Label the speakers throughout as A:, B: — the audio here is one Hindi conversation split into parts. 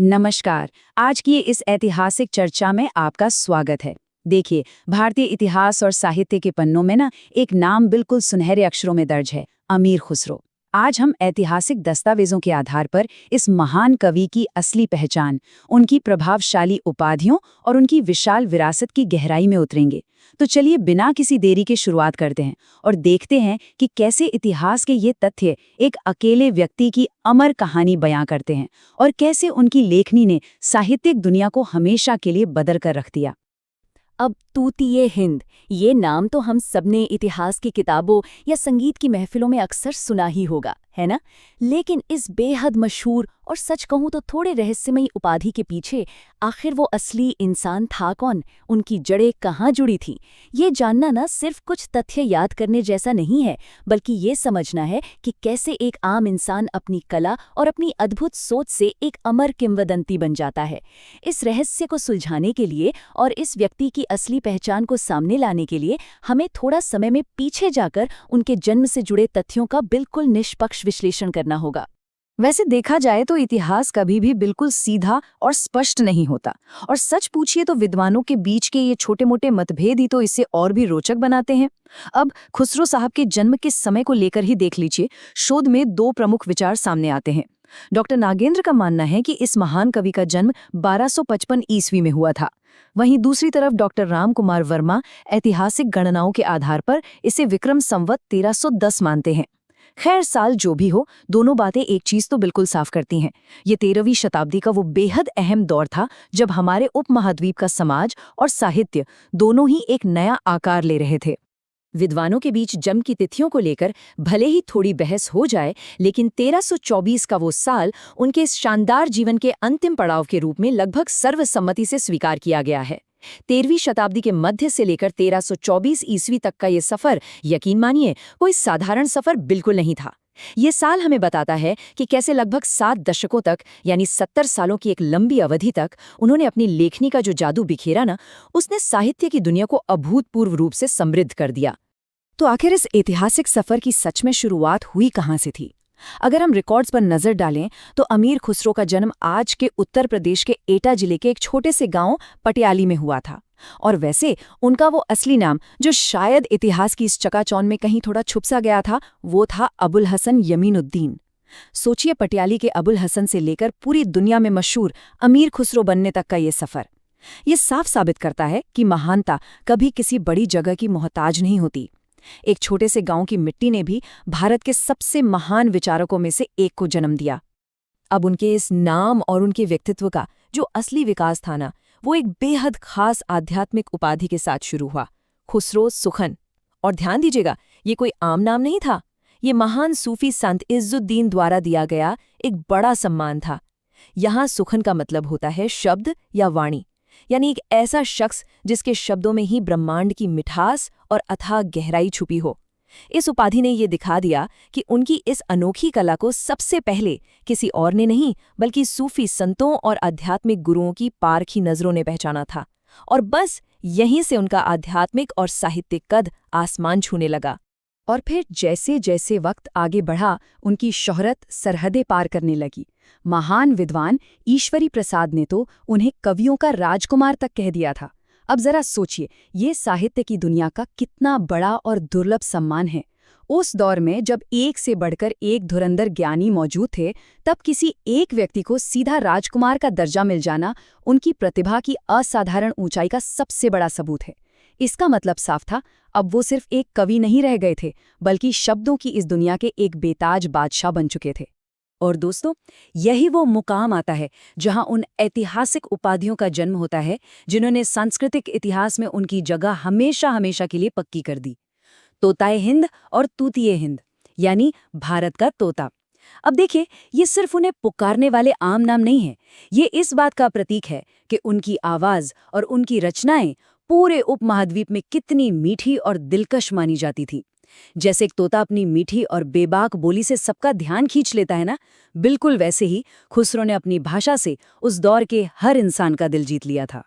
A: नमस्कार। आज की इस ऐतिहासिक चर्चा में आपका स्वागत है। देखिए, भारतीय इतिहास और साहित्य के पन्नों में एक नाम बिल्कुल सुनहरे अक्षरों में दर्ज है, अमीर खुसरो। आज हम ऐतिहासिक दस्तावेजों के आधार पर इस महान कवि की असली पहचान, उनकी प्रभावशाली उपाधियों और उनकी विशाल विरासत की गहराई में उतरेंगे। तो चलिए बिना किसी देरी के शुरुआत करते हैं और देखते हैं कि कैसे इतिहास के ये तथ्य एक अकेले व्यक्ति की अमर कहानी बयां करते हैं और कैसे उनकी लेखनी ने साहित्यिक दुनिया को हमेशा के लिए बदल कर रख दिया।
B: अब तूतीये हिंद, ये नाम तो हम सबने इतिहास की किताबों या संगीत की महफिलों में अक्सर सुना ही होगा, है ना? लेकिन इस बेहद मशहूर और सच कहूं तो थोड़े रहस्यमयी उपाधि के पीछे आखिर वो असली इंसान था कौन, उनकी जड़ें कहाँ जुड़ी थी, ये जानना न सिर्फ कुछ तथ्य याद करने जैसा नहीं है, बल्कि ये समझना है कि कैसे एक आम इंसान अपनी कला और अपनी अद्भुत सोच से एक अमर किंवदंती बन जाता है। इस रहस्य को सुलझाने के लिए और इस व्यक्ति की असली पहचान को सामने लाने के लिए हमें थोड़ा समय में पीछे जाकर उनके जन्म से जुड़े तथ्यों का बिल्कुल निष्पक्ष विश्लेषण करना होगा।
A: वैसे देखा जाए तो इतिहास कभी भी बिल्कुल सीधा और स्पष्ट नहीं होता, और सच पूछिए तो विद्वानों के बीच के ये छोटे मोटे मतभेद ही तो इसे और भी रोचक बनाते हैं। अब खुसरो साहब के जन्म के समय को लेकर ही देख लीजिए, शोध में दो प्रमुख विचार सामने आते हैं। डॉक्टर नागेंद्र का मानना है कि इस महान कवि का जन्म 1255 ईस्वी में हुआ था। वहीं दूसरी तरफ डॉक्टर राम कुमार वर्मा ऐतिहासिक गणनाओं के आधार पर इसे विक्रम संवत 1310 मानते हैं। खैर, साल जो भी हो, दोनों बातें एक चीज तो बिल्कुल साफ करती हैं। ये 13वीं शताब्दी का वो बेहद अहम दौर था जब हमारे उपमहाद्वीप का समाज और साहित्य दोनों ही एक नया आकार ले रहे थे। विद्वानों के बीच जन्म की तिथियों को लेकर भले ही थोड़ी बहस हो जाए, लेकिन 1324 का वो साल उनके इस शानदार जीवन के अंतिम पड़ाव के रूप में लगभग सर्वसम्मति से स्वीकार किया गया है। 13वीं शताब्दी के मध्य से लेकर 1324 ईस्वी तक का ये सफर, यकीन मानिए, कोई साधारण सफर बिल्कुल नहीं था। ये साल हमें बताता है कि कैसे लगभग 7 दशकों तक, यानी 70 सालों की एक लंबी अवधि तक, उन्होंने अपनी लेखनी का जो जादू बिखेरा ना, उसने साहित्य की दुनिया को अभूतपूर्व रूप से समृद्ध कर दिया। तो आखिर इस ऐतिहासिक सफर की सच में शुरुआत हुई कहाँ से थी? अगर हम रिकॉर्ड्स पर नजर डालें तो अमीर खुसरो का जन्म आज के उत्तर प्रदेश के एटा जिले के एक छोटे से गांव पटियाली में हुआ था। और वैसे उनका वो असली नाम, जो शायद इतिहास की इस चकाचौंध में कहीं थोड़ा छुप सा गया था, वो था अबुल हसन यमीनुद्दीन। सोचिए, पटियाली के अबुल हसन से लेकर पूरी दुनिया में मशहूर अमीर खुसरो बनने तक का ये सफर। ये साफ साबित करता है कि महानता कभी किसी बड़ी जगह की मोहताज नहीं होती। एक छोटे से गांव की मिट्टी ने भी भारत के सबसे महान विचारकों में से एक को जन्म दिया। अब उनके इस नाम और उनके व्यक्तित्व का जो असली विकास था ना, वो एक बेहद खास आध्यात्मिक उपाधि के साथ शुरू हुआ, खुसरो सुखन। और ध्यान दीजिएगा, ये कोई आम नाम नहीं था। ये महान सूफी संत इज्जुद्दीन द्वारा दिया गया एक बड़ा सम्मान था। यहाँ सुखन का मतलब होता है शब्द या वाणी, यानी एक ऐसा शख्स जिसके शब्दों में ही ब्रह्मांड की मिठास और अथाह गहराई छुपी हो। इस उपाधि ने ये दिखा दिया कि उनकी इस अनोखी कला को सबसे पहले किसी और ने नहीं, बल्कि सूफी संतों और आध्यात्मिक गुरुओं की पारखी नजरों ने पहचाना था। और बस यहीं से उनका आध्यात्मिक और साहित्यिक कद आसमान छूने लगा। और फिर जैसे जैसे वक्त आगे बढ़ा, उनकी शोहरत सरहदें पार करने लगी। महान विद्वान ईश्वरी प्रसाद ने तो उन्हें कवियों का राजकुमार तक कह दिया था। अब जरा सोचिए, ये साहित्य की दुनिया का कितना बड़ा और दुर्लभ सम्मान है। उस दौर में जब एक से बढ़कर एक धुरंधर ज्ञानी मौजूद थे, तब किसी एक व्यक्ति को सीधा राजकुमार का दर्जा मिल जाना उनकी प्रतिभा की असाधारण ऊंचाई का सबसे बड़ा सबूत है। इसका मतलब साफ था, अब वो सिर्फ एक कवि नहीं रह गए थे, बल्कि शब्दों की इस दुनिया के एक बेताज बादशाह बन चुके थे। और दोस्तों, यही वो मुकाम आता है जहां उन ऐतिहासिक उपाधियों का जन्म होता है जिन्होंने सांस्कृतिक इतिहास में उनकी जगह हमेशा हमेशा के लिए पक्की कर दी। तोताए हिंद और तूतीये हिंद, यानी भारत का तोता। अब देखिए, ये सिर्फ उन्हें पुकारने वाले आम नाम नहीं है, ये इस बात का प्रतीक है कि उनकी आवाज और उनकी रचनाएं पूरे उपमहाद्वीप में कितनी मीठी और दिलकश मानी जाती थी। जैसे एक तोता अपनी मीठी और बेबाक बोली से सबका ध्यान खींच लेता है ना, बिल्कुल वैसे ही खुसरो ने अपनी भाषा से उस दौर के हर इंसान का दिल जीत लिया था।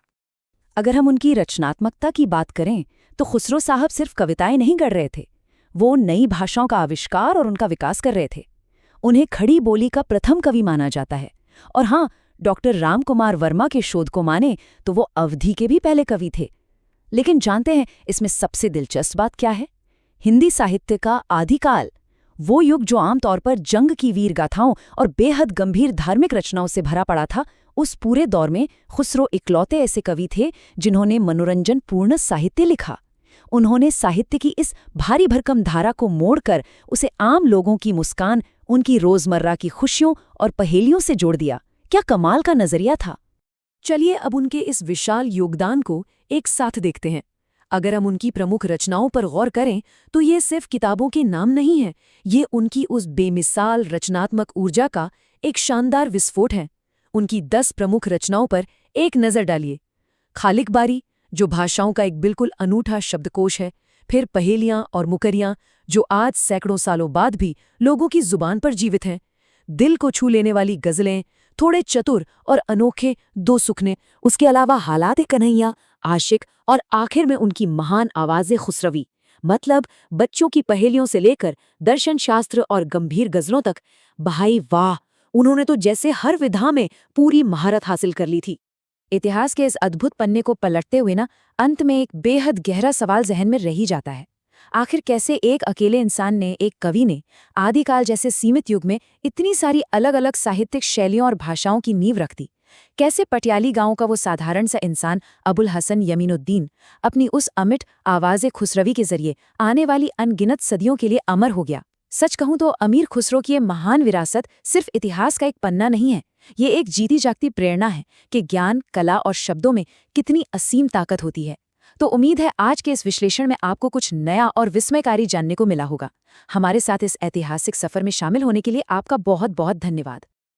A: अगर हम उनकी रचनात्मकता की बात करें तो खुसरो साहब सिर्फ कविताएं नहीं गढ़ रहे थे, वो नई भाषाओं का आविष्कार और उनका विकास कर रहे थे। उन्हें खड़ी बोली का प्रथम कवि माना जाता है। और हाँ, डॉक्टर रामकुमार वर्मा के शोध को माने तो वो अवधि के भी पहले कवि थे। लेकिन जानते हैं इसमें सबसे दिलचस्प बात क्या है? हिंदी साहित्य का आदिकाल, वो युग जो आमतौर पर जंग की वीर गाथाओं और बेहद गंभीर धार्मिक रचनाओं से भरा पड़ा था, उस पूरे दौर में खुसरो इकलौते ऐसे कवि थे जिन्होंने मनोरंजन पूर्ण साहित्य लिखा। उन्होंने साहित्य की इस भारी भरकम धारा को मोड़कर उसे आम लोगों की मुस्कान, उनकी रोजमर्रा की खुशियों और पहेलियों से जोड़ दिया। क्या कमाल का नजरिया था! चलिए अब उनके इस विशाल योगदान को एक साथ देखते हैं। अगर हम उनकी प्रमुख रचनाओं पर गौर करें तो ये सिर्फ किताबों के नाम नहीं हैं, ये उनकी उस बेमिसाल रचनात्मक ऊर्जा का एक शानदार विस्फोट है। उनकी 10 प्रमुख रचनाओं पर एक नज़र डालिए। खालिक बारी, जो भाषाओं का एक बिल्कुल अनूठा शब्दकोश है। फिर पहेलियां और मुकरियां, जो आज सैकड़ों सालों बाद भी लोगों की जुबान पर जीवित हैं। दिल को छू लेने वाली गज़लें, थोड़े चतुर और अनोखे दो सुखने, उसके अलावा हालात कन्हैया, आशिक और आखिर में उनकी महान आवाज़े खुसरवी। मतलब बच्चों की पहेलियों से लेकर दर्शन शास्त्र और गंभीर गज़लों तक। भाई वाह, उन्होंने तो जैसे हर विधा में पूरी महारत हासिल कर ली थी। इतिहास के इस अद्भुत पन्ने को पलटते हुए अंत में एक बेहद गहरा सवाल जहन में रह ही जाता है। आखिर कैसे एक अकेले इंसान ने, एक कवि ने, आदिकाल जैसे सीमित युग में इतनी सारी अलग अलग साहित्यिक शैलियों और भाषाओं की नींव रख दी? कैसे पटियाली गांव का वो साधारण सा इंसान अबुल हसन यमीनुद्दीन अपनी उस अमिट आवाज़े खुसरवी के जरिए आने वाली अनगिनत सदियों के लिए अमर हो गया? सच कहूं तो अमीर खुसरो की ये महान विरासत सिर्फ इतिहास का एक पन्ना नहीं है, ये एक जीती जागती प्रेरणा है कि ज्ञान, कला और शब्दों में कितनी असीम ताकत होती है। तो उम्मीद है आज के इस विश्लेषण में आपको कुछ नया और विस्मयकारी जानने को मिला होगा। हमारे साथ इस ऐतिहासिक सफर में शामिल होने के लिए आपका बहुत बहुत धन्यवाद।